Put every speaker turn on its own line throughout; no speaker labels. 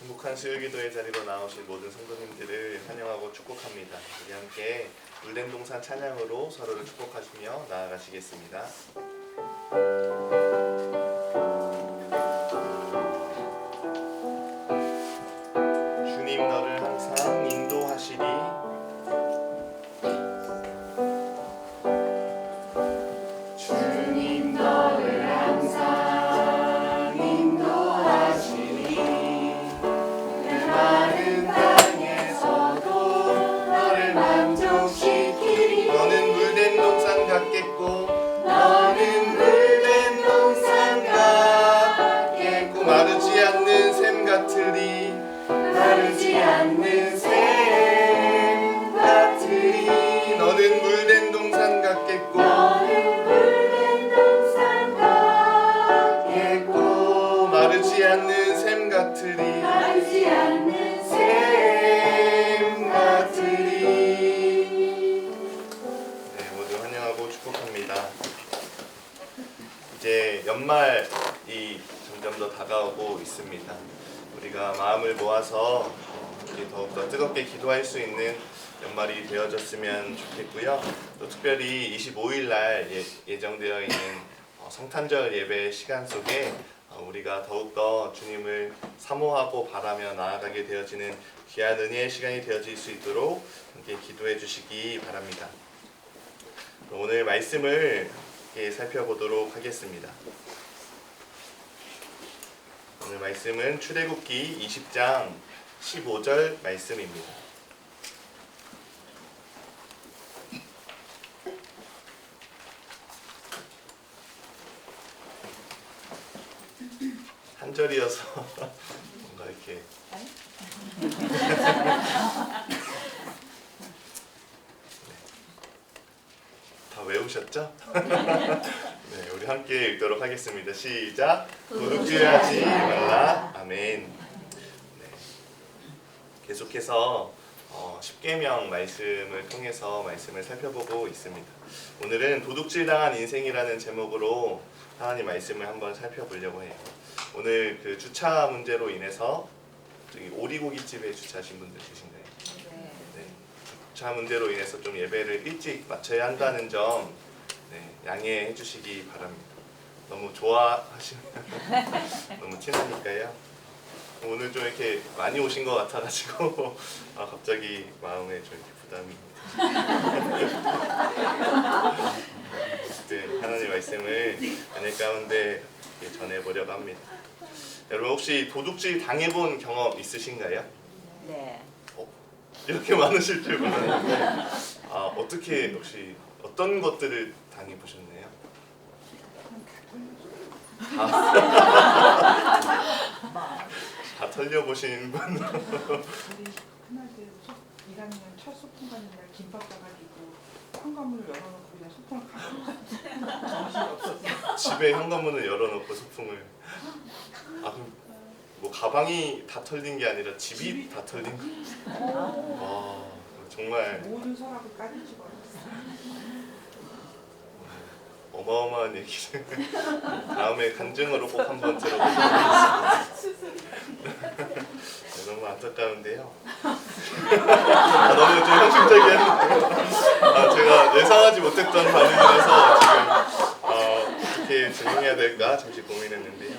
행복한 수요기도의 자리로 나오신 모든 성도님들을 환영하고 축복합니다. 우리 함께 물된 동산 찬양으로 서로를 축복하시며 나아가시겠습니다. 주님 너를 항상 인도하시리.
주님 너를 항상 인도하시니 그 많은 땅에서도 너를 만족시키리.
너는 물된 동산 같겠고
너는 물된 동산 같겠고
마르지 않는 샘 같으리.
마르지 않는 샘 같으리.
너는 물된 동산 같겠고
너는 물된 동산 같겠고
마르지 않는 샘 같으리.
마르지 않는 샘 같으리.
네, 모두 환영하고 축복합니다. 이제 연말이 점점 더 다가오고 있습니다. 우리가 마음을 모아서 이렇게 더욱더 뜨겁게 기도할 수 있는 연말이 되어졌으면 좋겠고요. 또 특별히 25일 날 예정되어 있는 성탄절 예배 시간 속에 우리가 더욱더 주님을 사모하고 바라며 나아가게 되어지는 귀한 은혜의 시간이 되어질 수 있도록 함께 기도해 주시기 바랍니다. 오늘 말씀을 살펴보도록 하겠습니다. 오늘 말씀은 출애굽기 20장 15절 말씀입니다. 한 절이어서 뭔가 이렇게 다 외우셨죠? 네, 우리 함께 읽도록 하겠습니다. 시작. 도둑질하지 말라. 아멘. 네. 계속해서 십계명 말씀을 통해서 말씀을 살펴보고 있습니다. 오늘은 도둑질 당한 인생이라는 제목으로 하나님 말씀을 한번 살펴보려고 해요. 오늘 그 주차 문제로 인해서 저기 오리고기집에 주차하신 분들 계신가요? 네. 주차 문제로 인해서 좀 예배를 일찍 마쳐야 한다는 점 양해해 주시기 바랍니다. 너무 좋아하시면 너무 티나니까요. 오늘 좀 이렇게 많이 오신 것 같아가지고 갑자기 마음에 좀 이렇게 부담이 어쨌든 하나님의 말씀을 안에 가운데 전해보려고 합니다. 여러분 혹시 도둑질 당해본 경험 있으신가요?
네.
이렇게 많으실 줄 몰랐는데 어떻게 혹시 어떤 것들을 당해보셨나요? 다 털려보신 분?
우리 그날 때 1학년 첫 소풍 가는 날 김밥 싸가지고 현관문을 열어놓고 그냥 소풍을 가고 정신이 없었어.
집에 현관문을 열어놓고 소풍을 그럼 뭐 가방이 다 털린 게 아니라 집이 다 털린 거? 와 정말
모든 서랍을까지 집어넣었어.
어마어마한 얘기를 다음에 간증으로 꼭 한번 들어보도록 하겠습니다. 너무 안타까운데요. 너무 좀 현실적이었는데 제가 예상하지 못했던 반응이라서 지금 어떻게 진행해야 될까 잠시 고민했는데요.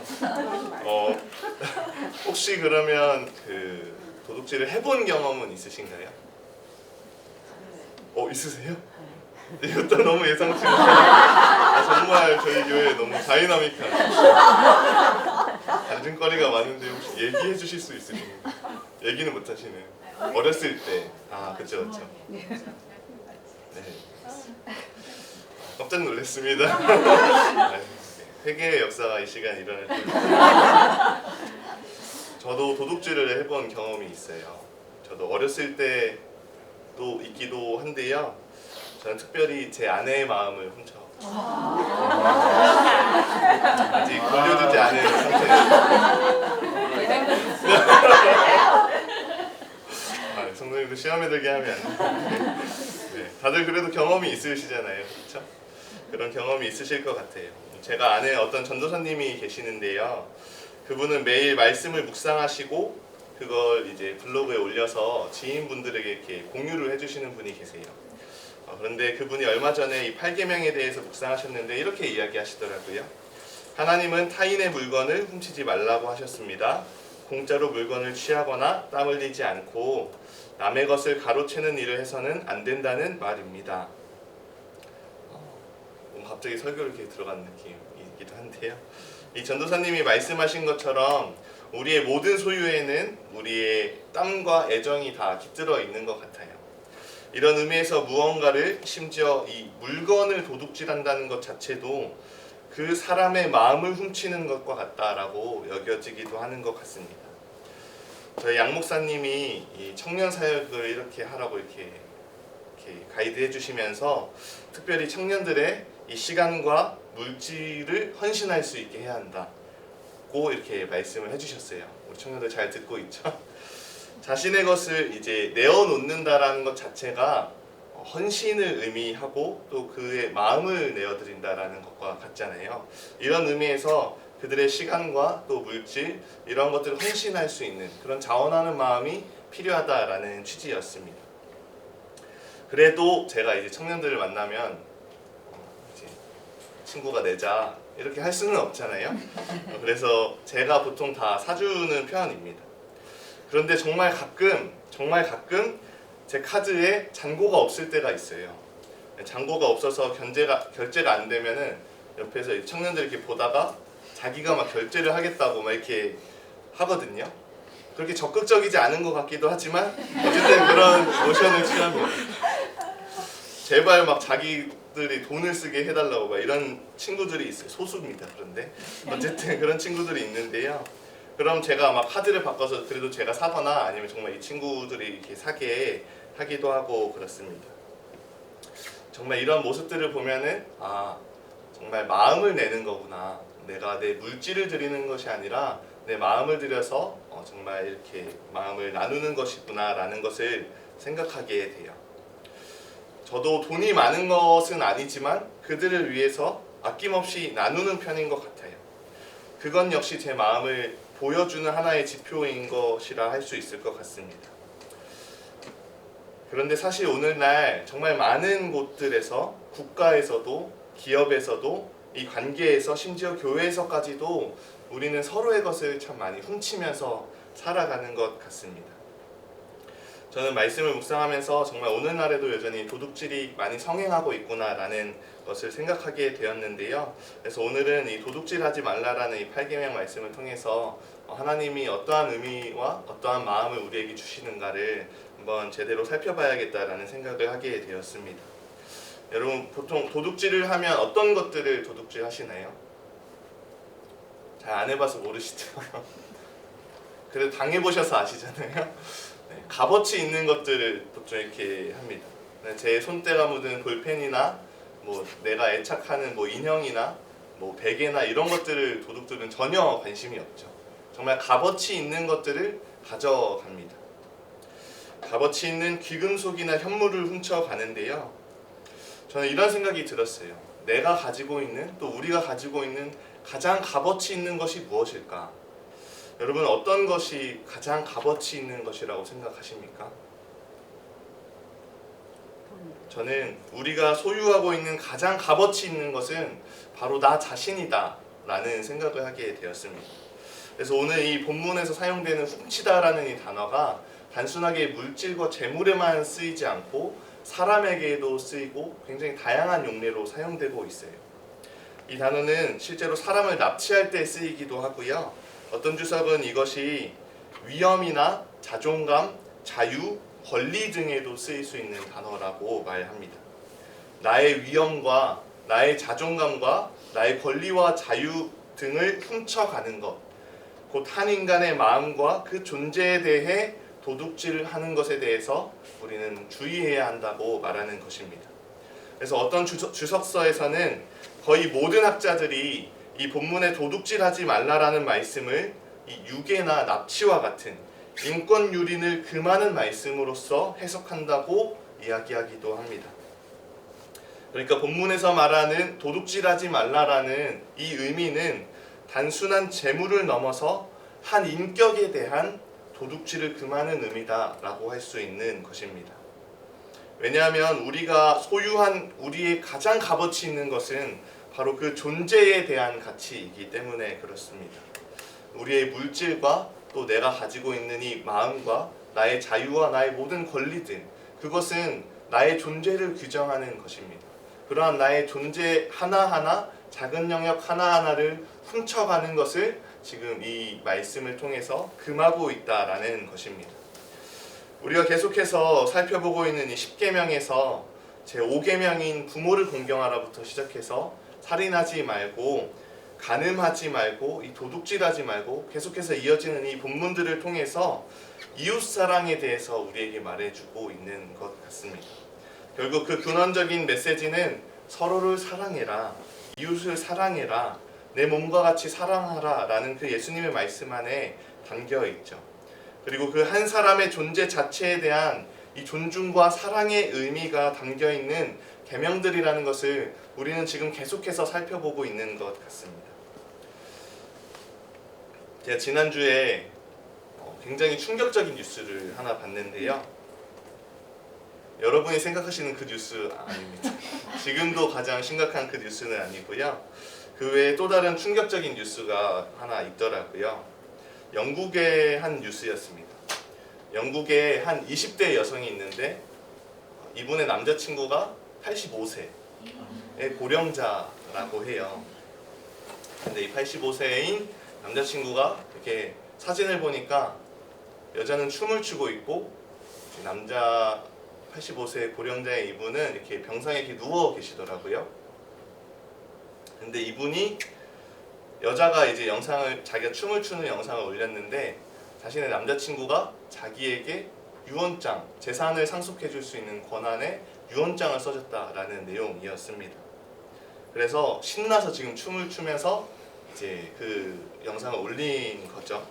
혹시 그러면 그 도둑질을 해본 경험은 있으신가요? 있으세요? 이것도 너무 예상치 못한 정말 저희 교회 너무 다이나믹한 간증거리가 많은데 혹시 얘기해 주실 수 있으신가요? 얘기는 못 하시는 어렸을 때 그쵸 네 깜짝 놀랐습니다. 회개의 역사가 이 시간 일어날 때 저도 도둑질을 해본 경험이 있어요. 저도 어렸을 때도 있기도 한데요. 저는 특별히 제 아내의 마음을 훔쳐 아직 돌려주지 않은 상태예요. 성도님도 시험에 들게 하면 안 돼요. 네, 다들 그래도 경험이 있으시잖아요, 그렇죠? 그런 경험이 있으실 것 같아요. 제가 아는 어떤 전도사님이 계시는데요. 그분은 매일 말씀을 묵상하시고 그걸 이제 블로그에 올려서 지인분들에게 이렇게 공유를 해주시는 분이 계세요. 그런데 그분이 얼마 전에 이 8계명에 대해서 묵상하셨는데 이렇게 이야기하시더라고요. 하나님은 타인의 물건을 훔치지 말라고 하셨습니다. 공짜로 물건을 취하거나 땀 흘리지 않고 남의 것을 가로채는 일을 해서는 안 된다는 말입니다. 갑자기 설교를 이렇게 들어간 느낌이기도 한데요. 이 전도사님이 말씀하신 것처럼 우리의 모든 소유에는 우리의 땀과 애정이 다 깃들어 있는 것 같아요. 이런 의미에서 무언가를 심지어 이 물건을 도둑질한다는 것 자체도 그 사람의 마음을 훔치는 것과 같다라고 여겨지기도 하는 것 같습니다. 저희 양 목사님이 이 청년 사역을 이렇게 하라고 이렇게 가이드해 주시면서 특별히 청년들의 이 시간과 물질을 헌신할 수 있게 해야 한다고 이렇게 말씀을 해주셨어요. 우리 청년들 잘 듣고 있죠? 자신의 것을 이제 내어놓는다라는 것 자체가 헌신을 의미하고 또 그의 마음을 내어드린다라는 것과 같잖아요. 이런 의미에서 그들의 시간과 또 물질 이런 것들을 헌신할 수 있는 그런 자원하는 마음이 필요하다라는 취지였습니다. 그래도 제가 이제 청년들을 만나면 이제 친구가 내자 이렇게 할 수는 없잖아요. 그래서 제가 보통 다 사주는 편입니다. 그런데 정말 가끔 제 카드에 잔고가 없을 때가 있어요. 잔고가 없어서 결제가 안 되면은 옆에서 청년들 이렇게 보다가 자기가 막 결제를 하겠다고 막 이렇게 하거든요. 그렇게 적극적이지 않은 것 같기도 하지만 어쨌든 그런 모션을 취합니다. 제발 막 자기들이 돈을 쓰게 해달라고 막 이런 친구들이 있어요. 소수입니다. 그런데 어쨌든 그런 친구들이 있는데요. 그럼 제가 막 카드를 바꿔서 그래도 제가 사거나 아니면 정말 이 친구들이 이렇게 사게 하기도 하고 그렇습니다. 정말 이런 모습들을 보면은 정말 마음을 내는 거구나. 내가 내 물질을 드리는 것이 아니라 내 마음을 들여서 정말 이렇게 마음을 나누는 것이구나라는 것을 생각하게 돼요. 저도 돈이 많은 것은 아니지만 그들을 위해서 아낌없이 나누는 편인 것 같아요. 그건 역시 제 마음을 보여주는 하나의 지표인 것이라 할 수 있을 것 같습니다. 그런데 사실 오늘날 정말 많은 곳들에서 국가에서도 기업에서도 이 관계에서 심지어 교회에서까지도 우리는 서로의 것을 참 많이 훔치면서 살아가는 것 같습니다. 저는 말씀을 묵상하면서 정말 오늘날에도 여전히 도둑질이 많이 성행하고 있구나라는 것을 생각하게 되었는데요. 그래서 오늘은 이 도둑질하지 말라라는 이 8계명 말씀을 통해서 하나님이 어떠한 의미와 어떠한 마음을 우리에게 주시는가를 한번 제대로 살펴봐야겠다라는 생각을 하게 되었습니다. 여러분 보통 도둑질을 하면 어떤 것들을 도둑질 하시나요? 잘 안 해봐서 모르시죠? 그래도 당해보셔서 아시잖아요. 네, 값어치 있는 것들을 보통 이렇게 합니다. 제 손때가 묻은 볼펜이나 뭐 내가 애착하는 뭐 인형이나 뭐 베개나 이런 것들을 도둑들은 전혀 관심이 없죠. 정말 값어치 있는 것들을 가져갑니다. 값어치 있는 귀금속이나 현물을 훔쳐가는데요. 저는 이런 생각이 들었어요. 내가 가지고 있는 또 우리가 가지고 있는 가장 값어치 있는 것이 무엇일까? 여러분 어떤 것이 가장 값어치 있는 것이라고 생각하십니까? 저는 우리가 소유하고 있는 가장 값어치 있는 것은 바로 나 자신이다 라는 생각을 하게 되었습니다. 그래서 오늘 이 본문에서 사용되는 훔치다라는 이 단어가 단순하게 물질과 재물에만 쓰이지 않고 사람에게도 쓰이고 굉장히 다양한 용례로 사용되고 있어요. 이 단어는 실제로 사람을 납치할 때 쓰이기도 하고요. 어떤 주석은 이것이 위험이나 자존감, 자유, 권리 등에도 쓰일 수 있는 단어라고 말합니다. 나의 위험과 나의 자존감과 나의 권리와 자유 등을 훔쳐가는 것, 곧 한 인간의 마음과 그 존재에 대해 도둑질을 하는 것에 대해서 우리는 주의해야 한다고 말하는 것입니다. 그래서 어떤 주석서에서는 거의 모든 학자들이 이 본문에 도둑질하지 말라라는 말씀을 이 유괴나 납치와 같은 인권 유린을 금하는 말씀으로서 해석한다고 이야기하기도 합니다. 그러니까 본문에서 말하는 도둑질하지 말라라는 이 의미는 단순한 재물을 넘어서 한 인격에 대한 도둑질을 금하는 의미다라고 할 수 있는 것입니다. 왜냐하면 우리가 소유한 우리의 가장 값어치 있는 것은 바로 그 존재에 대한 가치이기 때문에 그렇습니다. 우리의 물질과 또 내가 가지고 있는 이 마음과 나의 자유와 나의 모든 권리들, 그것은 나의 존재를 규정하는 것입니다. 그러한 나의 존재 하나하나, 작은 영역 하나하나를 훔쳐가는 것을 지금 이 말씀을 통해서 금하고 있다라는 것입니다. 우리가 계속해서 살펴보고 있는 이 10계명에서 제5계명인 부모를 공경하라부터 시작해서 살인하지 말고, 간음하지 말고, 이 도둑질하지 말고 계속해서 이어지는 이 본문들을 통해서 이웃사랑에 대해서 우리에게 말해주고 있는 것 같습니다. 결국 그 근원적인 메시지는 서로를 사랑해라, 이웃을 사랑해라, 내 몸과 같이 사랑하라 라는 그 예수님의 말씀 안에 담겨 있죠. 그리고 그 한 사람의 존재 자체에 대한 이 존중과 사랑의 의미가 담겨 있는 계명들이라는 것을 우리는 지금 계속해서 살펴보고 있는 것 같습니다. 제가 지난주에 굉장히 충격적인 뉴스를 하나 봤는데요. 여러분이 생각하시는 그 뉴스 아닙니다. 지금도 가장 심각한 그 뉴스는 아니고요. 그 외에 또 다른 충격적인 뉴스가 하나 있더라고요. 영국의 한 뉴스였습니다. 영국에 한 20대 여성이 있는데 이분의 남자친구가 85세의 고령자라고 해요. 근데 이 85세인 남자친구가 이렇게 사진을 보니까 여자는 춤을 추고 있고 남자 85세 고령자의 이분은 이렇게 병상에 이렇게 누워 계시더라고요. 근데 이분이 여자가 이제 영상을, 자기가 춤을 추는 영상을 올렸는데 자신의 남자친구가 자기에게 유언장, 재산을 상속해 줄 수 있는 권한의 유언장을 써줬다라는 내용이었습니다. 그래서 신나서 지금 춤을 추면서 이제 그 영상을 올린 거죠.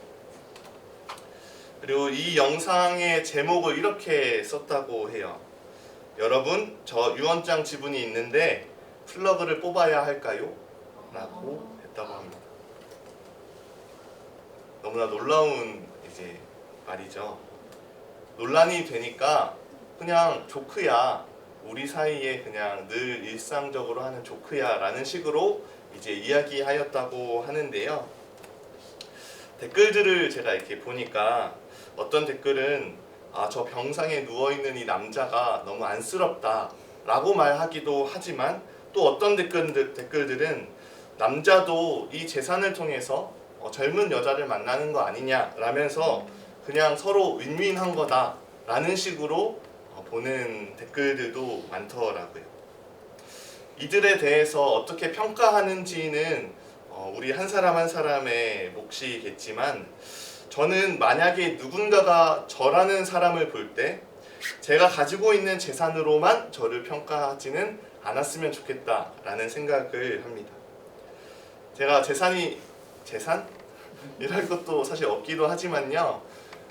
그리고 이 영상의 제목을 이렇게 썼다고 해요. 여러분, 저 유언장 지분이 있는데 플러그를 뽑아야 할까요? 라고 했다고 합니다. 너무나 놀라운 이제 말이죠. 논란이 되니까 그냥 조크야, 우리 사이에 그냥 늘 일상적으로 하는 조크야 라는 식으로 이제 이야기하였다고 하는데요. 댓글들을 제가 이렇게 보니까 어떤 댓글은 저 병상에 누워있는 이 남자가 너무 안쓰럽다 라고 말하기도 하지만, 또 어떤 댓글들은 남자도 이 재산을 통해서 젊은 여자를 만나는 거 아니냐 라면서 그냥 서로 윈윈한 거다 라는 식으로 보는 댓글들도 많더라고요. 이들에 대해서 어떻게 평가하는지는 우리 한 사람 한 사람의 몫이겠지만, 저는 만약에 누군가가 저라는 사람을 볼 때 제가 가지고 있는 재산으로만 저를 평가하지는 않았으면 좋겠다라는 생각을 합니다. 제가 재산? 이랄 것도 사실 없기도 하지만요.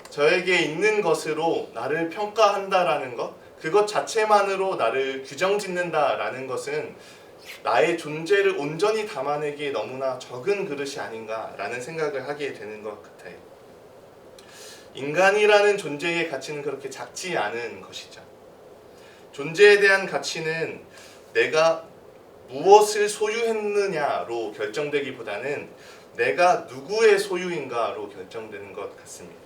저에게 있는 것으로 나를 평가한다라는 것, 그것 자체만으로 나를 규정짓는다라는 것은 나의 존재를 온전히 담아내기에 너무나 적은 그릇이 아닌가라는 생각을 하게 되는 것 같아요. 인간이라는 존재의 가치는 그렇게 작지 않은 것이죠. 존재에 대한 가치는 내가 무엇을 소유했느냐로 결정되기보다는 내가 누구의 소유인가로 결정되는 것 같습니다.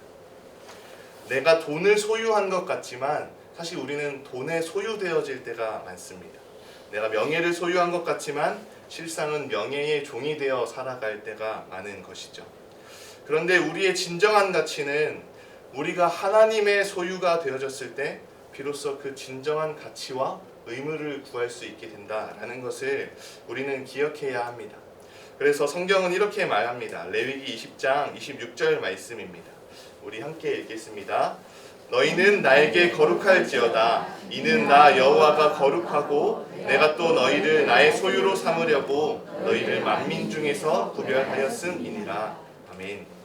내가 돈을 소유한 것 같지만 사실 우리는 돈에 소유되어질 때가 많습니다. 내가 명예를 소유한 것 같지만 실상은 명예의 종이 되어 살아갈 때가 많은 것이죠. 그런데 우리의 진정한 가치는 우리가 하나님의 소유가 되어졌을 때 비로소 그 진정한 가치와 의무를 구할 수 있게 된다라는 것을 우리는 기억해야 합니다. 그래서 성경은 이렇게 말합니다. 레위기 20장 26절 말씀입니다. 우리 함께 읽겠습니다. 너희는 나에게 거룩할지어다. 이는 나 여호와가 거룩하고 내가 또 너희를 나의 소유로 삼으려고 너희를 만민 중에서 구별하였음이니라. 아멘.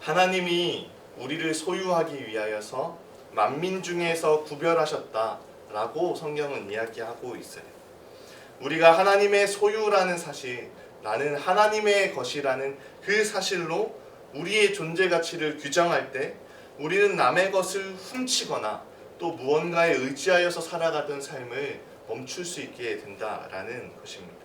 하나님이 우리를 소유하기 위하여서 만민 중에서 구별하셨다라고 성경은 이야기하고 있어요. 우리가 하나님의 소유라는 사실, 나는 하나님의 것이라는 그 사실로 우리의 존재 가치를 규정할 때 우리는 남의 것을 훔치거나 또 무언가에 의지하여서 살아가던 삶을 멈출 수 있게 된다라는 것입니다.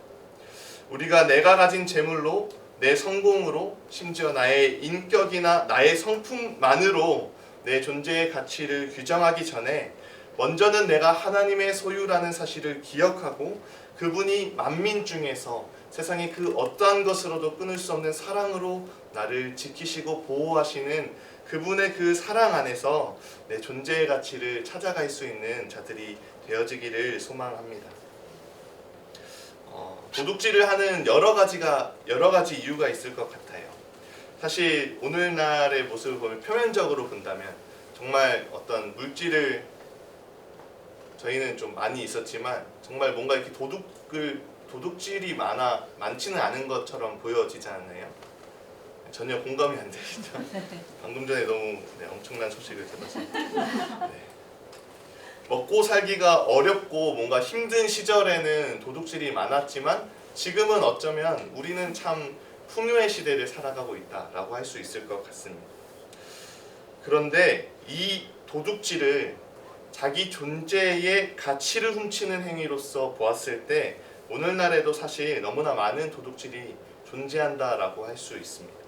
우리가 내가 가진 재물로, 내 성공으로, 심지어 나의 인격이나 나의 성품만으로 내 존재의 가치를 규정하기 전에 먼저는 내가 하나님의 소유라는 사실을 기억하고 그분이 만민 중에서 세상의 그 어떠한 것으로도 끊을 수 없는 사랑으로 나를 지키시고 보호하시는 그분의 그 사랑 안에서 내 존재의 가치를 찾아갈 수 있는 자들이 되어지기를 소망합니다. 도둑질을 하는 여러 가지 이유가 있을 것 같아요. 사실 오늘날의 모습을 보면 표면적으로 본다면 정말 어떤 물질을 저희는 좀 많이 있었지만 정말 뭔가 이렇게 도둑질이 많지는 않은 것처럼 보여지지 않나요? 전혀 공감이 안 되시죠? 방금 전에 너무 엄청난 소식을 들었습니다. 네. 먹고 살기가 어렵고 뭔가 힘든 시절에는 도둑질이 많았지만 지금은 어쩌면 우리는 참 풍요의 시대를 살아가고 있다라고 할 수 있을 것 같습니다. 그런데 이 도둑질을 자기 존재의 가치를 훔치는 행위로서 보았을 때 오늘날에도 사실 너무나 많은 도둑질이 존재한다라고 할 수 있습니다.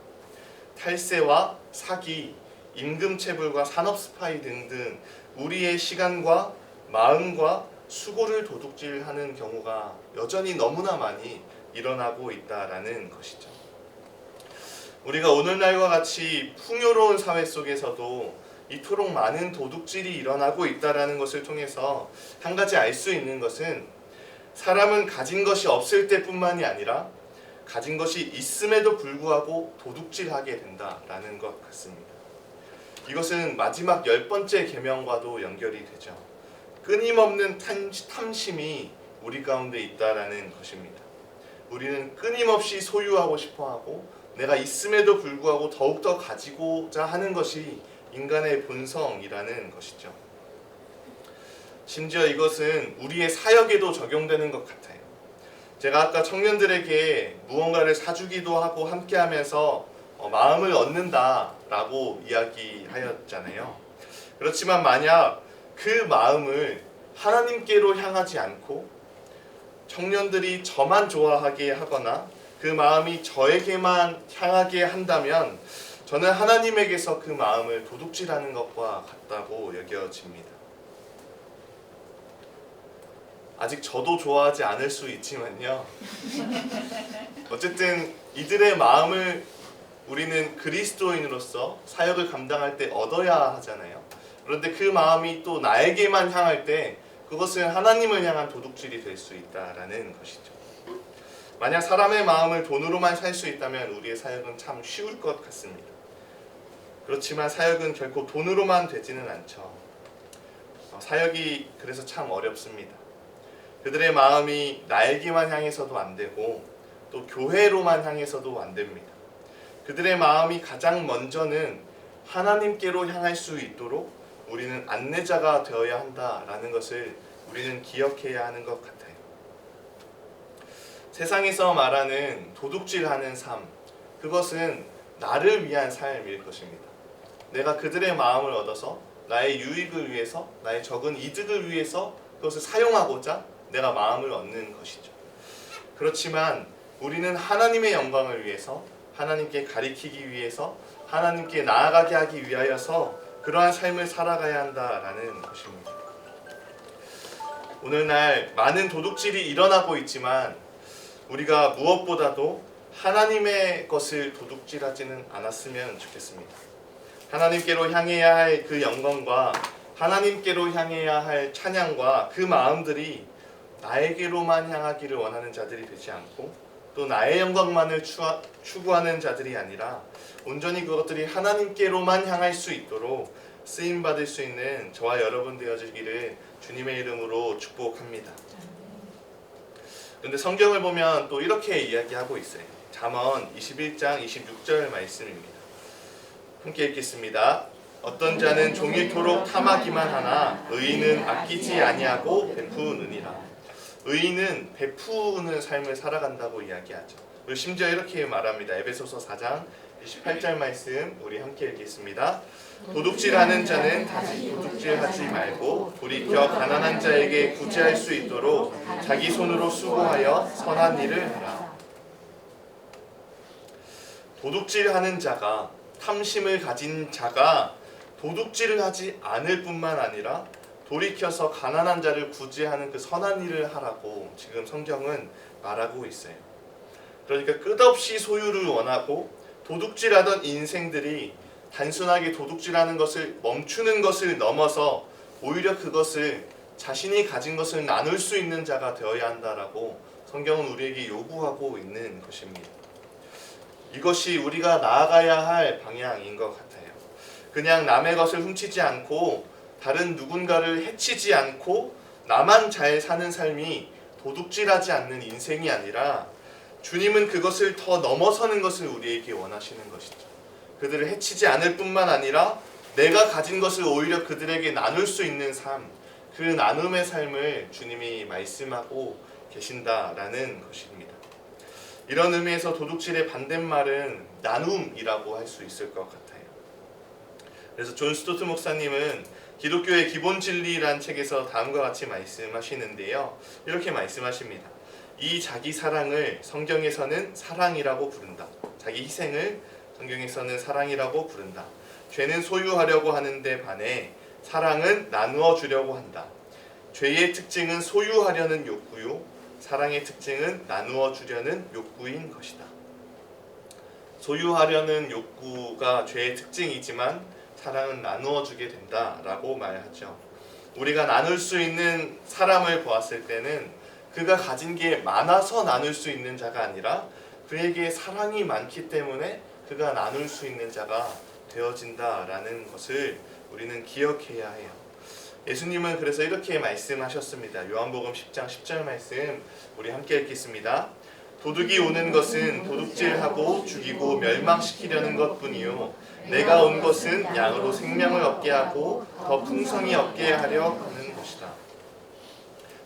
탈세와 사기, 임금체불과 산업 스파이 등등 우리의 시간과 마음과 수고를 도둑질하는 경우가 여전히 너무나 많이 일어나고 있다라는 것이죠. 우리가 오늘날과 같이 풍요로운 사회 속에서도 이토록 많은 도둑질이 일어나고 있다라는 것을 통해서 한 가지 알 수 있는 것은 사람은 가진 것이 없을 때뿐만이 아니라 가진 것이 있음에도 불구하고 도둑질하게 된다라는 것 같습니다. 이것은 마지막 10번째 계명과도 연결이 되죠. 끊임없는 탐심이 우리 가운데 있다라는 것입니다. 우리는 끊임없이 소유하고 싶어하고 내가 있음에도 불구하고 더욱더 가지고자 하는 것이 인간의 본성이라는 것이죠. 심지어 이것은 우리의 사역에도 적용되는 것 같아요. 제가 아까 청년들에게 무언가를 사주기도 하고 함께하면서 마음을 얻는다라고 이야기하였잖아요. 그렇지만 만약 그 마음을 하나님께로 향하지 않고 청년들이 저만 좋아하게 하거나 그 마음이 저에게만 향하게 한다면 저는 하나님에게서 그 마음을 도둑질하는 것과 같다고 여겨집니다. 아직 저도 좋아하지 않을 수 있지만요. 어쨌든 이들의 마음을 우리는 그리스도인으로서 사역을 감당할 때 얻어야 하잖아요. 그런데 그 마음이 또 나에게만 향할 때 그것은 하나님을 향한 도둑질이 될 수 있다라는 것이죠. 만약 사람의 마음을 돈으로만 살 수 있다면 우리의 사역은 참 쉬울 것 같습니다. 그렇지만 사역은 결코 돈으로만 되지는 않죠. 사역이 그래서 참 어렵습니다. 그들의 마음이 나에게만 향해서도 안 되고 또 교회로만 향해서도 안 됩니다. 그들의 마음이 가장 먼저는 하나님께로 향할 수 있도록 우리는 안내자가 되어야 한다라는 것을 우리는 기억해야 하는 것 같아요. 세상에서 말하는 도둑질하는 삶, 그것은 나를 위한 삶일 것입니다. 내가 그들의 마음을 얻어서 나의 유익을 위해서, 나의 적은 이득을 위해서 그것을 사용하고자 내가 마음을 얻는 것이죠. 그렇지만 우리는 하나님의 영광을 위해서, 하나님께 가리키기 위해서, 하나님께 나아가게 하기 위하여서 그러한 삶을 살아가야 한다라는 것입니다. 오늘날 많은 도둑질이 일어나고 있지만 우리가 무엇보다도 하나님의 것을 도둑질하지는 않았으면 좋겠습니다. 하나님께로 향해야 할 그 영광과 하나님께로 향해야 할 찬양과 그 마음들이 나에게로만 향하기를 원하는 자들이 되지 않고 또 나의 영광만을 추구하는 자들이 아니라 온전히 그것들이 하나님께로만 향할 수 있도록 쓰임받을 수 있는 저와 여러분 되어지기를 주님의 이름으로 축복합니다. 그런데 성경을 보면 또 이렇게 이야기하고 있어요. 잠언 21장 26절 말씀입니다. 함께 읽겠습니다. 어떤 자는 종일토록 탐하기만 하나 의인은 아끼지 아니하고 베푸느니라. 의인은 베푸는 삶을 살아간다고 이야기하죠. 그리고 심지어 이렇게 말합니다. 에베소서 4장 28절 말씀 우리 함께 읽겠습니다. 도둑질하는 자는 다시 도둑질하지 말고 돌이켜 가난한 자에게 구제할 수 있도록 자기 손으로 수고하여 선한 일을 하라. 도둑질하는 자가, 탐심을 가진 자가 도둑질을 하지 않을 뿐만 아니라 돌이켜서 가난한 자를 구제하는 그 선한 일을 하라고 지금 성경은 말하고 있어요. 그러니까 끝없이 소유를 원하고 도둑질하던 인생들이 단순하게 도둑질하는 것을 멈추는 것을 넘어서 오히려 그것을 자신이 가진 것을 나눌 수 있는 자가 되어야 한다라고 성경은 우리에게 요구하고 있는 것입니다. 이것이 우리가 나아가야 할 방향인 것 같아요. 그냥 남의 것을 훔치지 않고 다른 누군가를 해치지 않고 나만 잘 사는 삶이 도둑질하지 않는 인생이 아니라 주님은 그것을 더 넘어서는 것을 우리에게 원하시는 것이죠. 그들을 해치지 않을 뿐만 아니라 내가 가진 것을 오히려 그들에게 나눌 수 있는 삶, 그 나눔의 삶을 주님이 말씀하고 계신다라는 것입니다. 이런 의미에서 도둑질의 반대말은 나눔이라고 할 수 있을 것 같아요. 그래서 존 스토트 목사님은 기독교의 기본 진리란 책에서 다음과 같이 말씀하시는데요. 이렇게 말씀하십니다. 이 자기 사랑을 성경에서는 사랑이라고 부른다. 자기 희생을 성경에서는 사랑이라고 부른다. 죄는 소유하려고 하는데 반해 사랑은 나누어 주려고 한다. 죄의 특징은 소유하려는 욕구요, 사랑의 특징은 나누어 주려는 욕구인 것이다. 소유하려는 욕구가 죄의 특징이지만 사랑은 나누어 주게 된다라고 말하죠. 우리가 나눌 수 있는 사람을 보았을 때는 그가 가진 게 많아서 나눌 수 있는 자가 아니라 그에게 사랑이 많기 때문에 그가 나눌 수 있는 자가 되어진다라는 것을 우리는 기억해야 해요. 예수님은 그래서 이렇게 말씀하셨습니다. 요한복음 10장 10절 말씀 우리 함께 읽겠습니다. 도둑이 오는 것은 도둑질하고 죽이고 멸망시키려는 것뿐이요 내가 온 것은 양으로 생명을 얻게 하고 더 풍성히 얻게 하려 하는 것이다.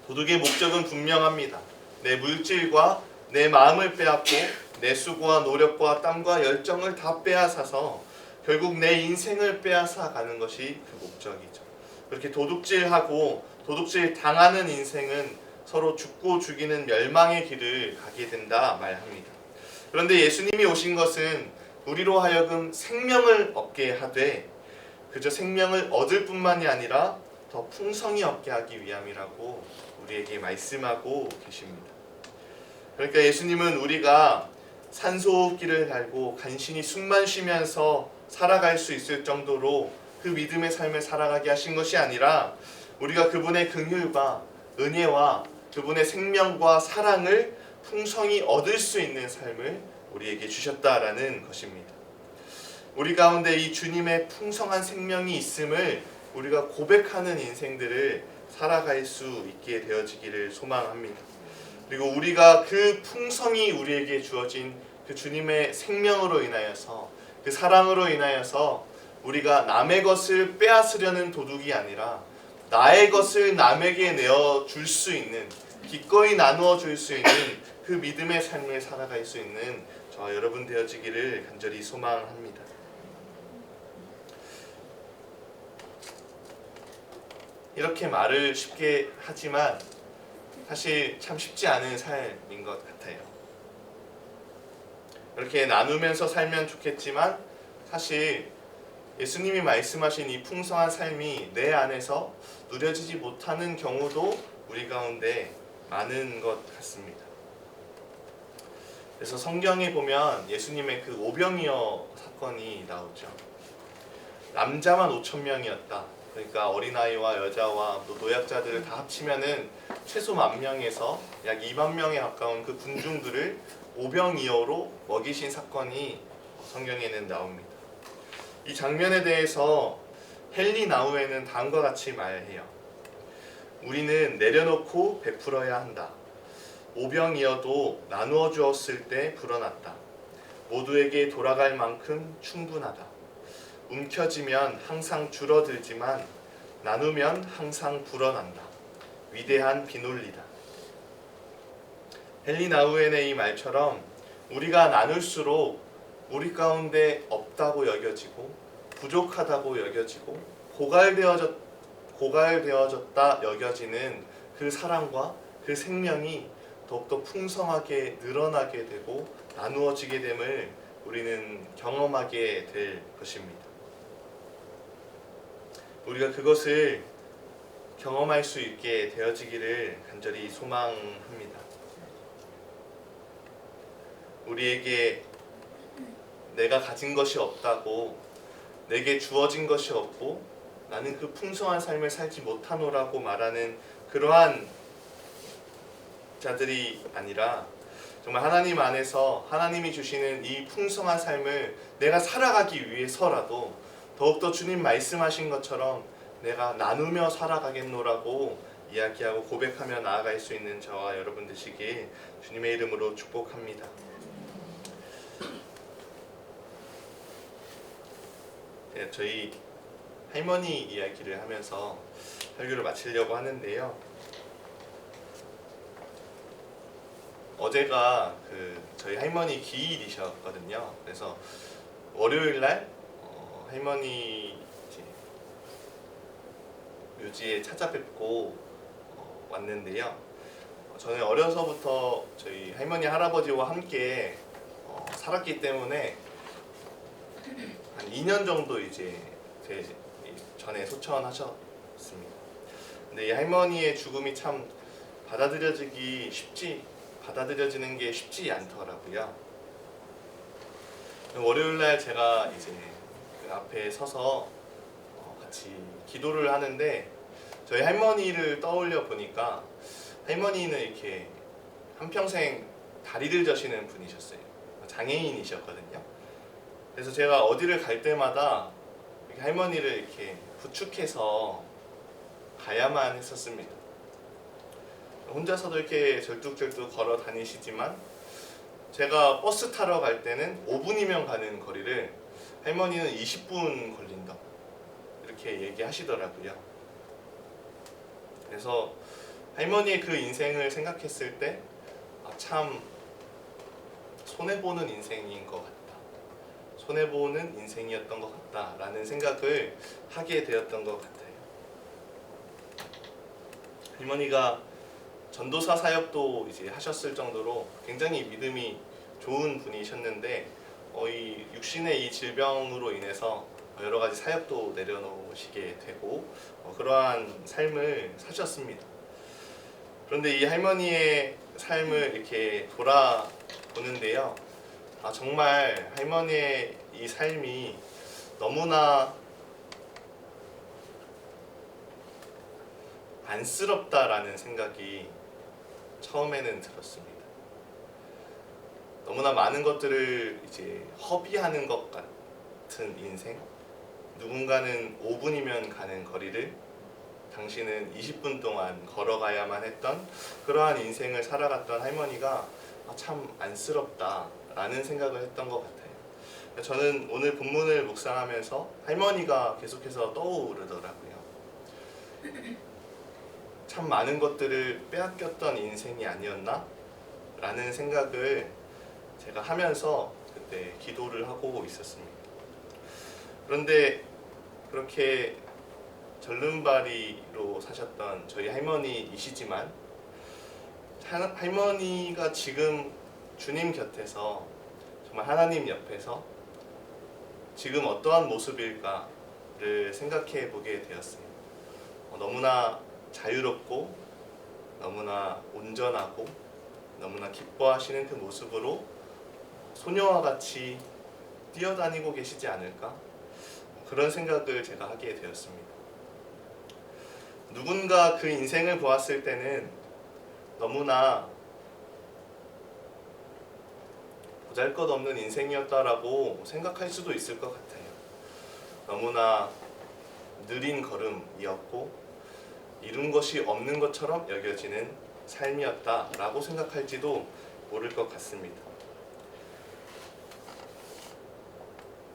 도둑의 목적은 분명합니다. 내 물질과 내 마음을 빼앗고 내 수고와 노력과 땀과 열정을 다 빼앗아서 결국 내 인생을 빼앗아 가는 것이 그 목적이죠. 그렇게 도둑질하고 도둑질 당하는 인생은 서로 죽고 죽이는 멸망의 길을 가게 된다 말합니다. 그런데 예수님이 오신 것은 우리로 하여금 생명을 얻게 하되 그저 생명을 얻을 뿐만이 아니라 더 풍성히 얻게 하기 위함이라고 우리에게 말씀하고 계십니다. 그러니까 예수님은 우리가 산소호흡기를 달고 간신히 숨만 쉬면서 살아갈 수 있을 정도로 그 믿음의 삶을 살아가게 하신 것이 아니라 우리가 그분의 긍휼과 은혜와 그분의 생명과 사랑을 풍성히 얻을 수 있는 삶을 우리에게 주셨다라는 것입니다. 우리 가운데 이 주님의 풍성한 생명이 있음을 우리가 고백하는 인생들을 살아갈 수 있게 되어지기를 소망합니다. 그리고 우리가 그 풍성이 우리에게 주어진 그 주님의 생명으로 인하여서 그 사랑으로 인하여서 우리가 남의 것을 빼앗으려는 도둑이 아니라 나의 것을 남에게 내어줄 수 있는, 기꺼이 나누어 줄 수 있는 그 믿음의 삶을 살아갈 수 있는 저와 여러분 되어지기를 간절히 소망합니다. 이렇게 말을 쉽게 하지만 사실 참 쉽지 않은 삶인 것 같아요. 이렇게 나누면서 살면 좋겠지만 사실 예수님이 말씀하신 이 풍성한 삶이 내 안에서 누려지지 못하는 경우도 우리 가운데 많은 것 같습니다. 그래서 성경에 보면 예수님의 그 오병이어 사건이 나오죠. 남자만 5,000명이었다. 그러니까 어린아이와 여자와 또 노약자들을 다 합치면은 최소 10,000명에서 약 20,000명에 가까운 그 군중들을 오병이어로 먹이신 사건이 성경에는 나옵니다. 이 장면에 대해서 헨리 나우에는 다음과 같이 말해요. 우리는 내려놓고 베풀어야 한다. 오병이어도 나누어 주었을 때 불어났다. 모두에게 돌아갈 만큼 충분하다. 움켜쥐면 항상 줄어들지만 나누면 항상 불어난다. 위대한 비논리다. 헨리 나우엔의 이 말처럼 우리가 나눌수록 우리 가운데 없다고 여겨지고 부족하다고 여겨지고 고갈되어졌다 여겨지는 그 사랑과 그 생명이 더욱더 풍성하게 늘어나게 되고 나누어지게 됨을 우리는 경험하게 될 것입니다. 우리가 그것을 경험할 수 있게 되어지기를 간절히 소망합니다. 우리에게 내가 가진 것이 없다고, 내게 주어진 것이 없고 나는 그 풍성한 삶을 살지 못하노라고 말하는 그러한 자들이 아니라 정말 하나님 안에서 하나님이 주시는 이 풍성한 삶을 내가 살아가기 위해서라도 더욱더 주님 말씀하신 것처럼 내가 나누며 살아가겠노라고 이야기하고 고백하며 나아갈 수 있는 저와 여러분 되시길 주님의 이름으로 축복합니다. 네, 저희 할머니 이야기를 하면서 설교를 마치려고 하는데요. 어제가 저희 할머니 기일이셨거든요. 그래서 월요일 날 할머니 묘지에 찾아뵙고 왔는데요. 저는 어려서부터 저희 할머니 할아버지와 함께 살았기 때문에 한 2년 정도 이제 전에 소천하셨습니다. 근데 이 할머니의 죽음이 참 받아들여지는 게 쉽지 않더라고요. 월요일날 제가 이제 그 앞에 서서 같이 기도를 하는데 저희 할머니를 떠올려 보니까 할머니는 이렇게 한평생 다리를 저시는 분이셨어요. 장애인이셨거든요. 그래서 제가 어디를 갈 때마다 이렇게 할머니를 이렇게 부축해서 가야만 했었습니다. 혼자서도 이렇게 절뚝절뚝 걸어 다니시지만 제가 버스 타러 갈 때는 5분이면 가는 거리를 할머니는 20분 걸린다 이렇게 얘기하시더라고요. 그래서 할머니의 그 인생을 생각했을 때 참 손해보는 인생인 것 같다, 손해보는 인생이었던 것 같다라는 생각을 하게 되었던 것 같아요. 할머니가 전도사 사역도 이제 하셨을 정도로 굉장히 믿음이 좋은 분이셨는데 이 육신의 이 질병으로 인해서 여러 가지 사역도 내려놓으시게 되고 그러한 삶을 사셨습니다. 그런데 이 할머니의 삶을 이렇게 돌아보는데요. 정말 할머니의 이 삶이 너무나 안쓰럽다라는 생각이 처음에는 들었습니다. 너무나 많은 것들을 이제 허비하는 것 같은 인생. 누군가는 5분이면 가는 거리를 당신은 20분 동안 걸어가야만 했던 그러한 인생을 살아갔던 할머니가 참 안쓰럽다라는 생각을 했던 것 같아요. 저는 오늘 본문을 묵상하면서 할머니가 계속해서 떠오르더라고요. 참 많은 것들을 빼앗겼던 인생이 아니었나? 라는 생각을 제가 하면서 그때 기도를 하고 있었습니다. 그런데 그렇게 절름발이로 사셨던 저희 할머니이시지만 할머니가 지금 주님 곁에서 정말 하나님 옆에서 지금 어떠한 모습일까를 생각해 보게 되었습니다. 너무나 자유롭고 너무나 온전하고 너무나 기뻐하시는 그 모습으로 소녀와 같이 뛰어다니고 계시지 않을까? 그런 생각을 제가 하게 되었습니다. 누군가 그 인생을 보았을 때는 너무나 보잘것없는 인생이었다라고 생각할 수도 있을 것 같아요. 너무나 느린 걸음이었고 이룬 것이 없는 것처럼 여겨지는 삶이었다라고 생각할지도 모를 것 같습니다.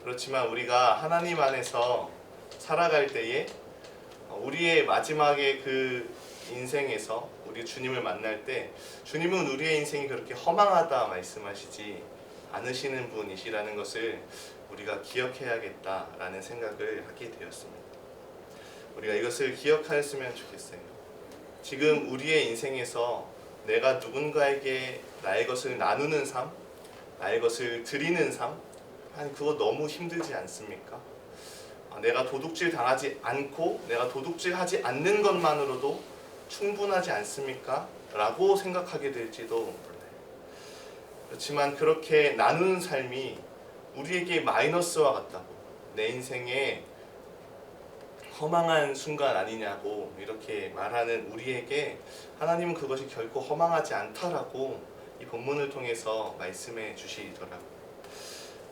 그렇지만 우리가 하나님 안에서 살아갈 때에 우리의 마지막에 그 인생에서 우리 주님을 만날 때 주님은 우리의 인생이 그렇게 허망하다 말씀하시지 않으시는 분이시라는 것을 우리가 기억해야겠다라는 생각을 하게 되었습니다. 우리가 이것을 기억하였으면 좋겠어요. 지금 우리의 인생에서 내가 누군가에게 나의 것을 나누는 삶, 나의 것을 드리는 삶, 그거 너무 힘들지 않습니까? 내가 도둑질 당하지 않고 내가 도둑질 하지 않는 것만으로도 충분하지 않습니까? 라고 생각하게 될지도 몰라요. 그렇지만 그렇게 나누는 삶이 우리에게 마이너스와 같다고, 내 인생에 허망한 순간 아니냐고 이렇게 말하는 우리에게 하나님은 그것이 결코 허망하지 않다라고 이 본문을 통해서 말씀해 주시더라고요.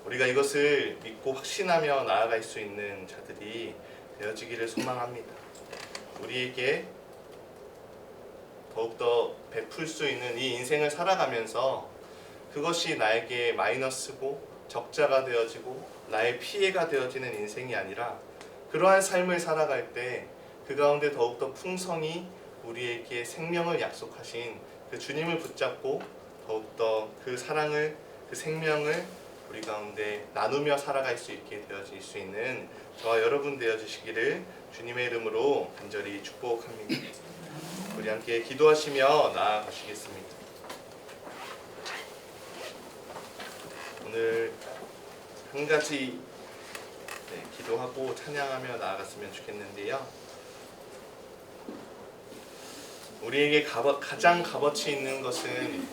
우리가 이것을 믿고 확신하며 나아갈 수 있는 자들이 되어지기를 소망합니다. 우리에게 더욱더 베풀 수 있는 이 인생을 살아가면서 그것이 나에게 마이너스고 적자가 되어지고 나의 피해가 되어지는 인생이 아니라 그러한 삶을 살아갈 때 그 가운데 더욱더 풍성히 우리에게 생명을 약속하신 그 주님을 붙잡고 더욱더 그 사랑을, 그 생명을 우리 가운데 나누며 살아갈 수 있게 되어질 수 있는 저와 여러분 되어주시기를 주님의 이름으로 간절히 축복합니다. 우리 함께 기도하시며 나아가시겠습니다. 오늘 한 가지 기도하고 찬양하며 나아갔으면 좋겠는데요. 우리에게 가장 값어치 있는 것은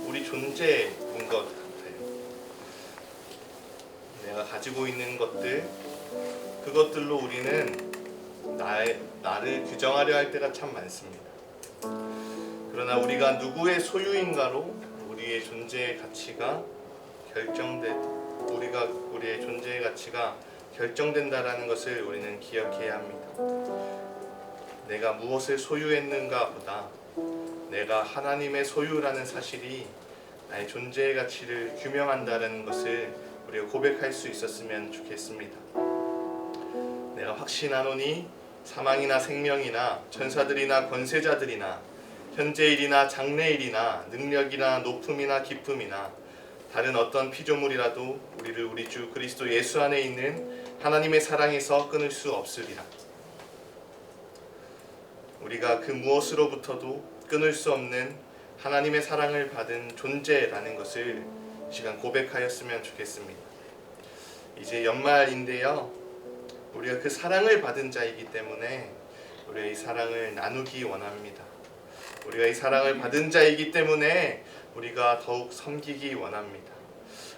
우리 존재인 것 같아요. 내가 가지고 있는 것들, 그것들로 우리는 나를 규정하려 할 때가 참 많습니다. 그러나 우리가 누구의 소유인가로 우리의 존재의 가치가 우리의 존재의 가치가 결정된다라는 것을 우리는 기억해야 합니다. 내가 무엇을 소유했는가 보다 내가 하나님의 소유라는 사실이 나의 존재의 가치를 규명한다는 것을 우리가 고백할 수 있었으면 좋겠습니다. 내가 확신하노니 사망이나 생명이나 천사들이나 권세자들이나 현재일이나 장래일이나 능력이나 높음이나 기쁨이나 다른 어떤 피조물이라도 우리를 우리 주 그리스도 예수 안에 있는 하나님의 사랑에서 끊을 수 없으리라. 우리가 그 무엇으로부터도 끊을 수 없는 하나님의 사랑을 받은 존재라는 것을 이 시간 고백하였으면 좋겠습니다. 이제 연말인데요. 우리가 그 사랑을 받은 자이기 때문에 우리가 이 사랑을 나누기 원합니다. 우리가 이 사랑을 받은 자이기 때문에 우리가 더욱 섬기기 원합니다.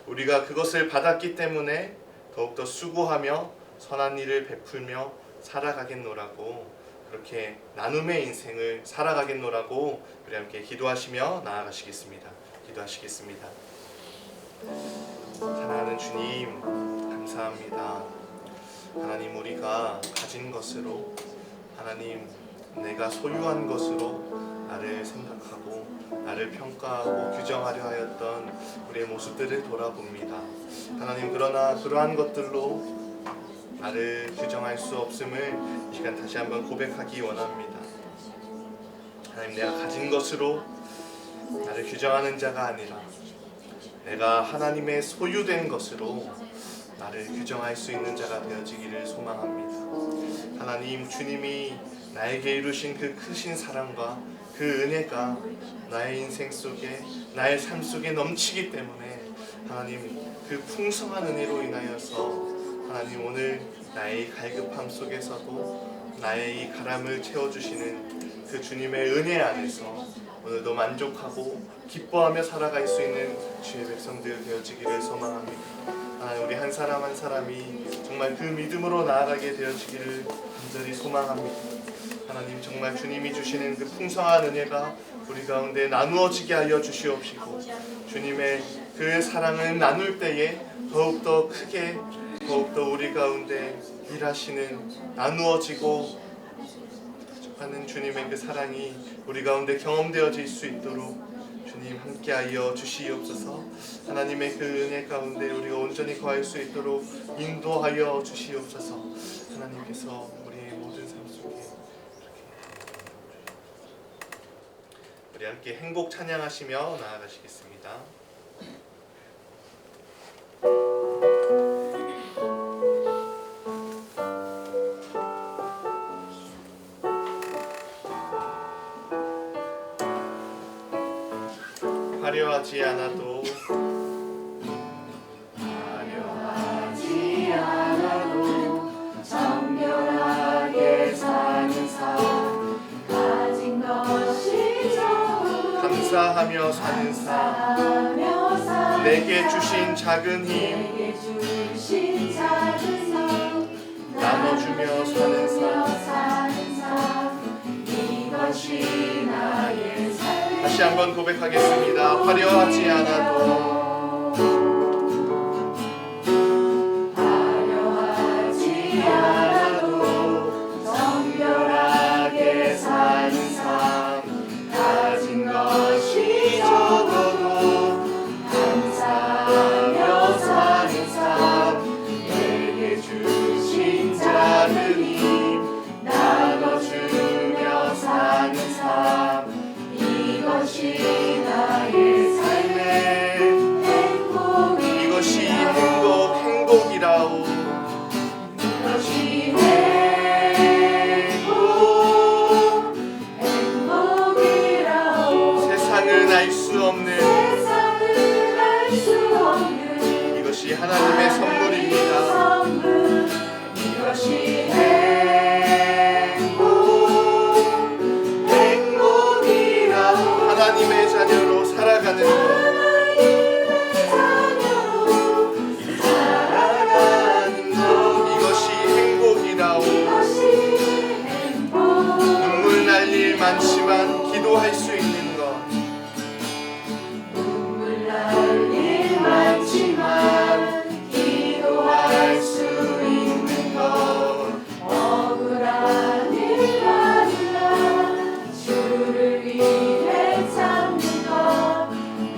우리가 그것을 받았기 때문에 더욱더 수고하며 선한 일을 베풀며 살아가겠노라고, 그렇게 나눔의 인생을 살아가겠노라고 우리 함께 기도하시며 나아가시겠습니다. 기도하시겠습니다. 사랑하는 주님, 감사합니다. 하나님, 우리가 가진 것으로, 하나님, 내가 소유한 것으로 나를 생각하고 나를 평가하고 규정하려 하였던 우리의 모습들을 돌아봅니다. 하나님, 그러나 그러한 것들로 나를 규정할 수 없음을 이 시간 다시 한번 고백하기 원합니다. 하나님, 내가 가진 것으로 나를 규정하는 자가 아니라 내가 하나님의 소유된 것으로 나를 규정할 수 있는 자가 되어지기를 소망합니다. 하나님, 주님이 나에게 이루신 그 크신 사랑과 그 은혜가 나의 인생 속에, 나의 삶 속에 넘치기 때문에 하나님, 그 풍성한 은혜로 인하여서 하나님, 오늘 나의 갈급함 속에서도 나의 이 가람을 채워주시는 그 주님의 은혜 안에서 오늘도 만족하고 기뻐하며 살아갈 수 있는 주의 백성들 되어지기를 소망합니다. 하나님, 우리 한 사람 한 사람이 정말 그 믿음으로 나아가게 되어지기를 간절히 소망합니다. 하나님, 정말 주님이 주시는 그 풍성한 은혜가 우리 가운데 나누어지게 하여 주시옵시고, 주님의 그 사랑을 나눌 때에 더욱더 크게, 더욱더 우리 가운데 일하시는, 나누어지고 하는 주님의 그 사랑이 우리 가운데 경험되어질 수 있도록 주님 함께하여 주시옵소서. 하나님의 그 은혜 가운데 우리가 온전히 거할 수 있도록 인도하여 주시옵소서. 하나님께서 우리의 모든 삶 속에 우리 함께 행복 찬양하시며 나아가시겠습니다. 화려하지 않아도
화려하지 않아도 정결하게 사는 삶 가진 것이 적어도
감사하며 사는 삶
감사하며 사는
내게 주신 작은 힘
내게 주신 작은 삶
나눠주며 사는 삶
이것이 나의 삶
다시 한번 고백하겠습니다. 화려하지 않아도
화려하지 않아도 정결하게 사는 삶 가진 것이 적어도 감사하며 사는 삶 내게 주신 작은 힘 나눠주며 사는 삶 이것이 나의 삶의 행복이
이것이 행복이라오
이것이 행복이라오
세상은 알 수 없는
세상을 알 수 없는
이것이 하나님의 선물입니다.
선물 이것이 행복이라오
하나님의 자녀로 살아가는 것
하나님의 자녀로 살아가는 것
이것이 행복이라오
이것이 행복
눈물 날 일 많지만 기도할 수 있는 것
눈물 날 일 많지만 기도할 수 있는 것 억울한 일 많으나 주를 위해 참는 것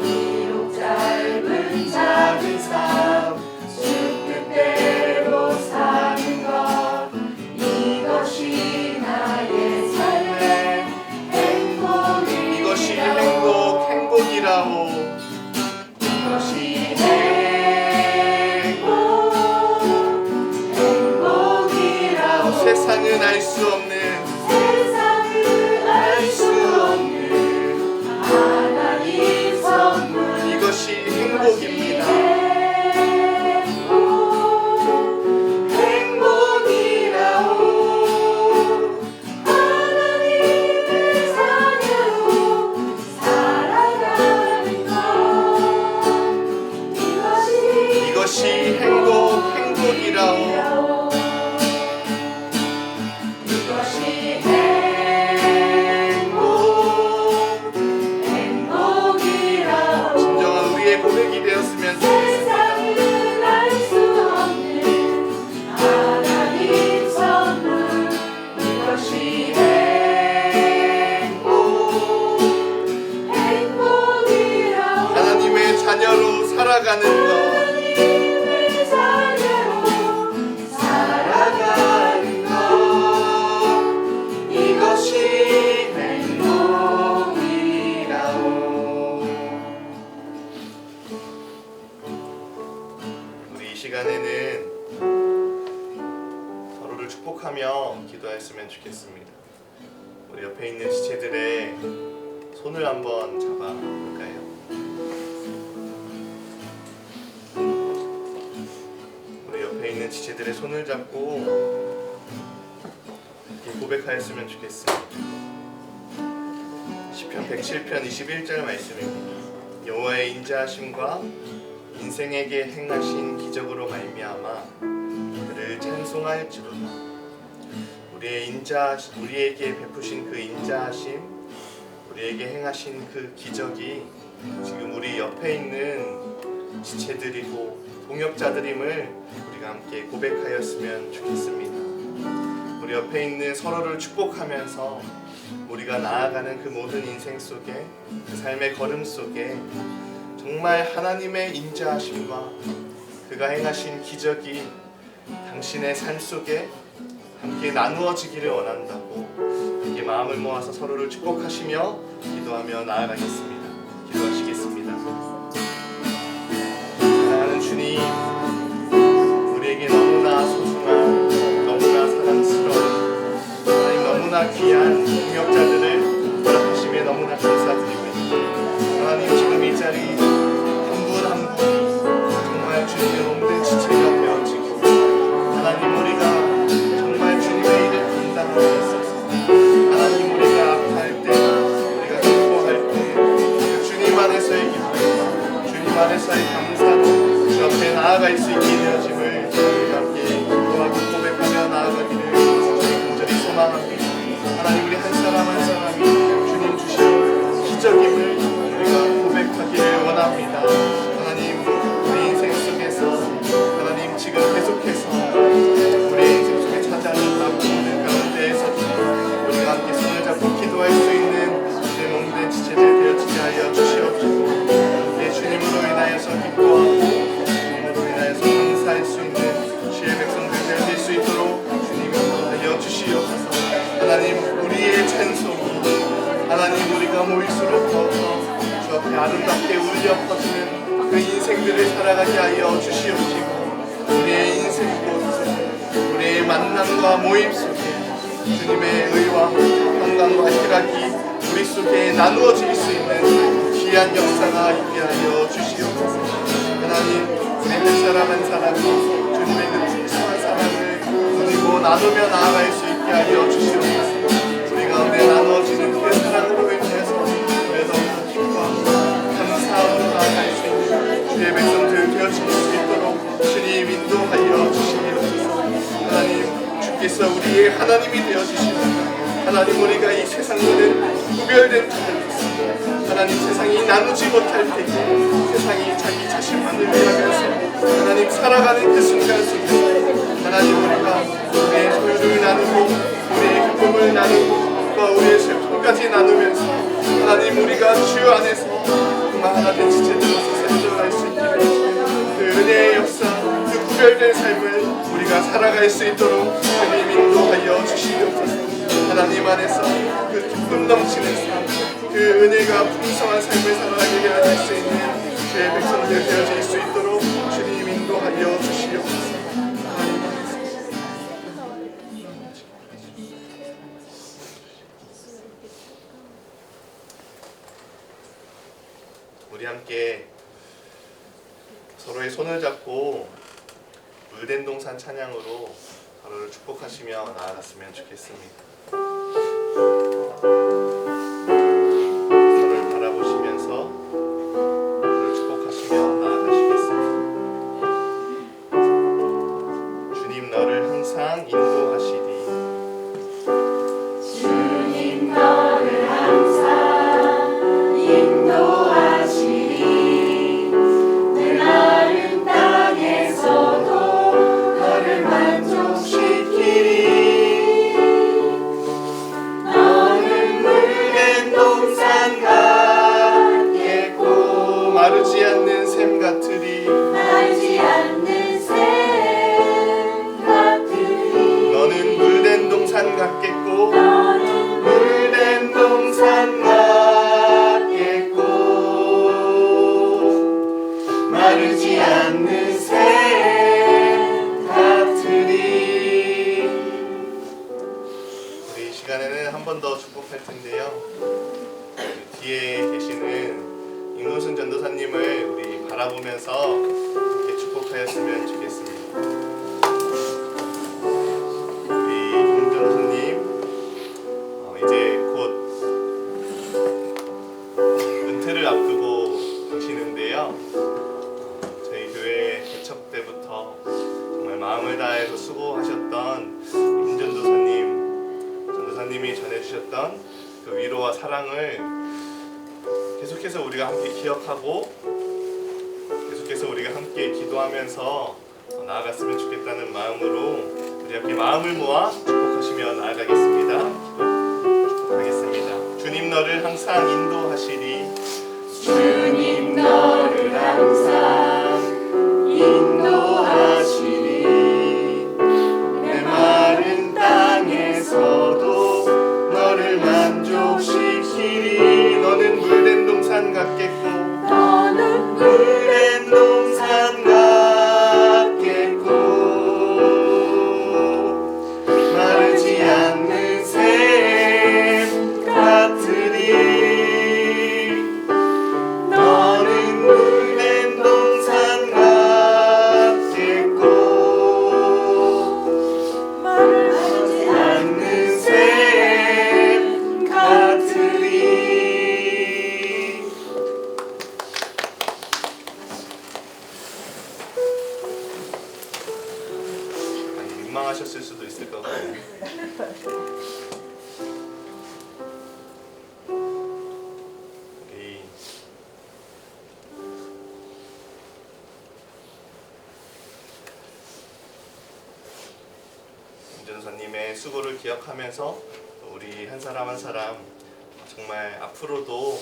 비록 짧은 작은 삶 주 뜻대로 사는 것 이것이 나의 삶의 행복이라오
이것이 행복이라오
이것이 행복이라오
세상은 알 수 없는
세상을 알 수 없는 하나님 선물
이것이 행복입니다.
행복이라오 하나님의 자녀로 살아가는 것
이것이 행복이라오
이것이 행복이라오
진정한 우리의 고백이 되었으면 좋겠습니다.
세상을 알 수 없는 하나님 선물 이것이 행복이라오
하나님의 자녀로 살아가는 것
하나님의 자녀로 살아가는 것 이것이 행복이라오
우리 이 시간에는 서로를 축복하며 기도했으면 좋겠습니다. 우리 옆에 있는 지체들의 손을 한번 잡아볼까요? 우리 옆에 있는 지체들의 손을 잡고 이렇게 고백하였으면 좋겠습니다. 시편 107편 21절 말씀입니다. 여호와의 인자하심과 인생에게 행하신 기적으로 말미암아 그를 찬송할지로다. 우리에게 베푸신 그 인자하심, 우리에게 행하신 그 기적이 지금 우리 옆에 있는 지체들이고 동역자들임을 우리가 함께 고백하였으면 좋겠습니다. 우리 옆에 있는 서로를 축복하면서 우리가 나아가는 그 모든 인생 속에, 그 삶의 걸음 속에 정말 하나님의 인자하심과 그가 행하신 기적이 당신의 삶 속에 함께 나누어지기를 원한다고 함께 마음을 모아서 서로를 축복하시며 기도하며 나아가겠습니다. 기도하시겠습니다. 사랑하는 주님, 우리에게 너무나 소중한, 너무나 사랑스러운 하나님, 너무나 귀한 동역자들을 허락하심에 너무나 감사드리고 있습니다. 하나님, 지금 이 자리에 계속해서 우리의 인생 속에 찾아오는 가운데에서 우리가 함께 손을 잡고 기도할 수 있는 내 몸된 지체들 되어지게 하여 주시옵시고 내 주님으로 인하여서 기뻐하고 주님으로 인하여서 감사할 수 있는 주의 백성들 되어질 수 있도록 주님으로 하여 주시옵소서. 하나님 우리의 찬송이 하나님 우리가 모일수록 더더 주 앞에 아름답게 울려 퍼지는 그 인생들을 살아가게 하여 주시옵시고 우리의 인생 곳 우리의 만남과 모임 속에 주님의 의와 평강과 희락이 우리 속에 나누어질 수 있는 귀한 역사가 있게 하여 주시옵소서. 하나님 우리 한 사람 한 사람이 주님의 그 특수한 사랑을 누리고 나누며 나아갈 수 있게 하여 주시옵소서. 우리 가운데 나누어지는 그 사랑으로 인해서 우리가 더욱더 기뻐하고 감사함으로 나아갈 수 있는 주의 백성들 되어질 수 있도록 주님 인도하여 주시옵소서. 하나님 주께서 우리의 하나님이 되어주시옵소서. 하나님 우리가 이 세상과는 구별된 자들로서 하나님 세상이 나누지 못할 때에 세상이 자기 자신만을 위하면서 하나님 살아가는 그 순간 속에서 하나님 우리가 우리의 소유를 나누고 우리의 기쁨을 나누고 또 우리의 슬픔까지 나누면서 하나님 우리가 주 안에서 그만 하나 된 지체들로서 살아갈 수 있기를 그 은혜의 역사 그 구별된 삶을 우리가 살아갈 수 있도록 주님 인도하여 주시옵소서. 하나님 안에서 그 기쁨 넘치는 삶, 그 은혜가 풍성한 삶을 살아가게 하실 수 있는 주의 백성들 되어질 수 있도록 주님 인도하여 주시옵소서. 하나님 안에서 우리 함께 서로의 손을 잡고 물된 동산 찬양으로 하루를 축복하시며 나아갔으면 좋겠습니다. 서로를 바라보시면서 하루를 축복하시며 나아가시겠습니다. 주님 너를 항상 인도하시리.
주님 너를 항상 인도하시리. 내 마른 땅에서도 너를 만족시키리. 너는 물된 동산 같겠고
마르지 않는 샘 같으리.
마르지 않는 샘 같으리.
너는 물된 동산 같겠고
너는
물된 동산 같겠고
마르지 않는 샘 같으리.
우리 이 시간에는 한 번 더 축복할 텐데요. 그 뒤에 계시는 임문순 전도사님을 우리 바라보면서 이렇게 축복하였으면 좋겠습니다. 우리 임 전도사님 이제 곧 은퇴를 앞두고 계시는데요. 저희 교회 개척 때부터 정말 마음을 다해서 수고하셨던 임 전도사님이 전해주셨던 그 위로와 사랑을 계속해서 우리가 함께 기억하고 계속해서 우리가 함께 기도하면서 나아갔으면 좋겠다는 마음으로 우리 함께 마음을 모아 축복하시며 나아가겠습니다. 축복하겠습니다. 주님 너를 항상 인도하시리.
주님 너를 항상 인도하시리.
내 마른 땅에서도 너를 만족시키리. 너는 물된 동산 같겠고
너는
물된 동산 같겠고 마르지 않는 샘 같으리. 너는 물된 동산 같겠고
마르지
않는 샘 같으리. 민망하셨을 수도 있을 것 같아요. 우리 임전사님의 수고를 기억하면서 우리 한 사람 한 사람 정말 앞으로도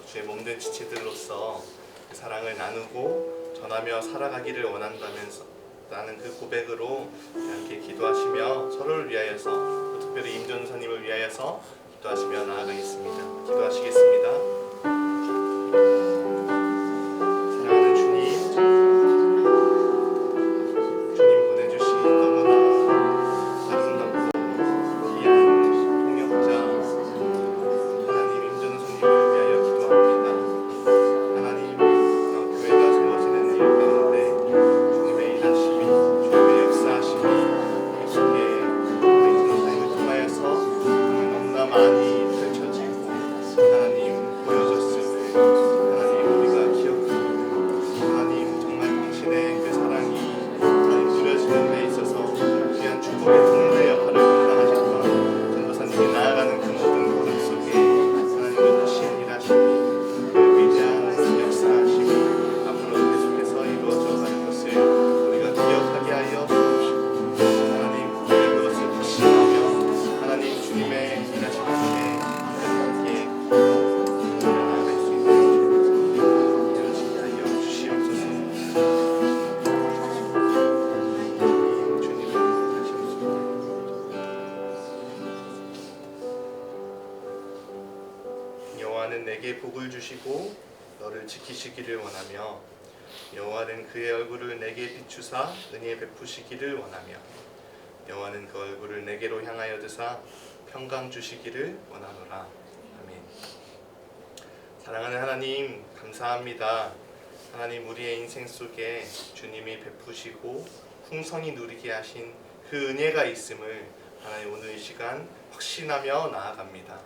주의 몸된 지체들로서 그 사랑을 나누고 전하며 살아가기를 원한다면서 라는 그 고백으로 함께 기도하시며 서로를 위하여서 또 특별히 임전사님을 위하여서 기도하시며 나아가겠습니다. 기도하시겠습니다. 사랑하는 주님, 주님 보내주신 너무나 아름답고 귀한 통역자 하나님 임전사님을 위하여 기도합니다. 하나님 교회가 세워지는 일 가운데 주님의 일하심이 주님의 역사하심이 이 속에 우리 임전사님을 통하여서 너무나 많이 펼쳐지고 하나님 보여줬음을 하나님 우리가 기억하고 하나님 정말 당신의 그 사랑이 하나님 누려지는 데 있어서 귀한 축복의 통로의 역할을 감당하셨던 전도사님이 나아가는 그 모든 걸음 속에 하나님의 크신 일하심이 그 위대한 역사하심이 앞으로 계속해서 이루어져 가는 것을 우리가 기억하게 하여 주옵시고 하나님 우리가 그것을 확신하며 하나님 주님의 일하심 함께 함께 나아갈 수 있는 이루어지게 하여 주시옵소서. 주님의 일하심 여호와는 내게 복을 주시고 너를 지키시기를 원하며 여호와는 그의 얼굴을 내게 비추사 은혜 베푸시기를 원하며 여호와는 그 얼굴을 내게로 향하여 드사 평강 주시기를 원하노라. 아멘. 사랑하는 하나님 감사합니다. 하나님 우리의 인생 속에 주님이 베푸시고 풍성히 누리게 하신 그 은혜가 있음을 하나님 오늘 이 시간 확신하며 나아갑니다.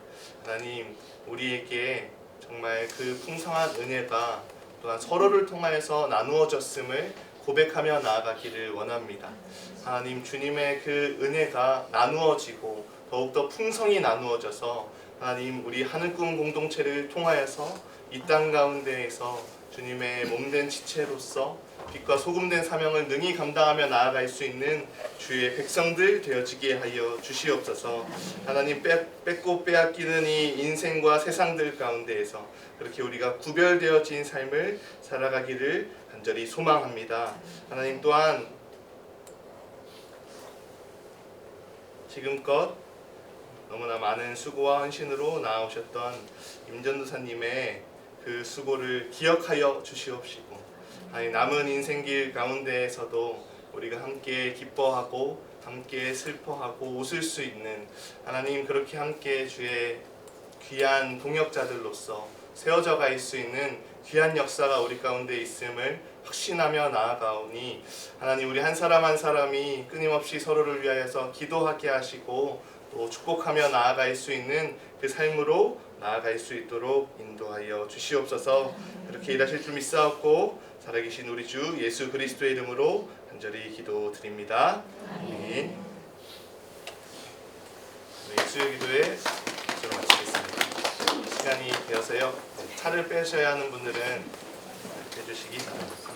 하나님 우리에게 정말 그 풍성한 은혜가 또한 서로를 통하여서 나누어졌음을 고백하며 나아가기를 원합니다. 하나님 주님의 그 은혜가 나누어지고 더욱더 풍성히 나누어져서 하나님 우리 하늘꿈 공동체를 통하여서 이 땅 가운데에서 주님의 몸된 지체로서 빛과 소금된 사명을 능히 감당하며 나아갈 수 있는 주의 백성들 되어지게 하여 주시옵소서. 하나님 뺏고 빼앗기는 이 인생과 세상들 가운데에서 그렇게 우리가 구별되어진 삶을 살아가기를 간절히 소망합니다. 하나님 또한 지금껏 너무나 많은 수고와 헌신으로 나아오셨던 임전도사님의 그 수고를 기억하여 주시옵시고 남은 인생길 가운데에서도 우리가 함께 기뻐하고 함께 슬퍼하고 웃을 수 있는 하나님 그렇게 함께 주의 귀한 동역자들로서 세워져 갈 수 있는 귀한 역사가 우리 가운데 있음을 확신하며 나아가오니 하나님 우리 한 사람 한 사람이 끊임없이 서로를 위하여서 기도하게 하시고 또 축복하며 나아갈 수 있는 그 삶으로 나아갈 수 있도록 인도하여 주시옵소서. 그렇게 일하실 줄 믿사옵고 살아계신 우리 주 예수 그리스도의 이름으로 간절히 기도드립니다. 아멘. 예수의 기도에 기도를 마치겠습니다. 시간이 되어서요. 차를 빼셔야 하는 분들은 빼주시기 바랍니다.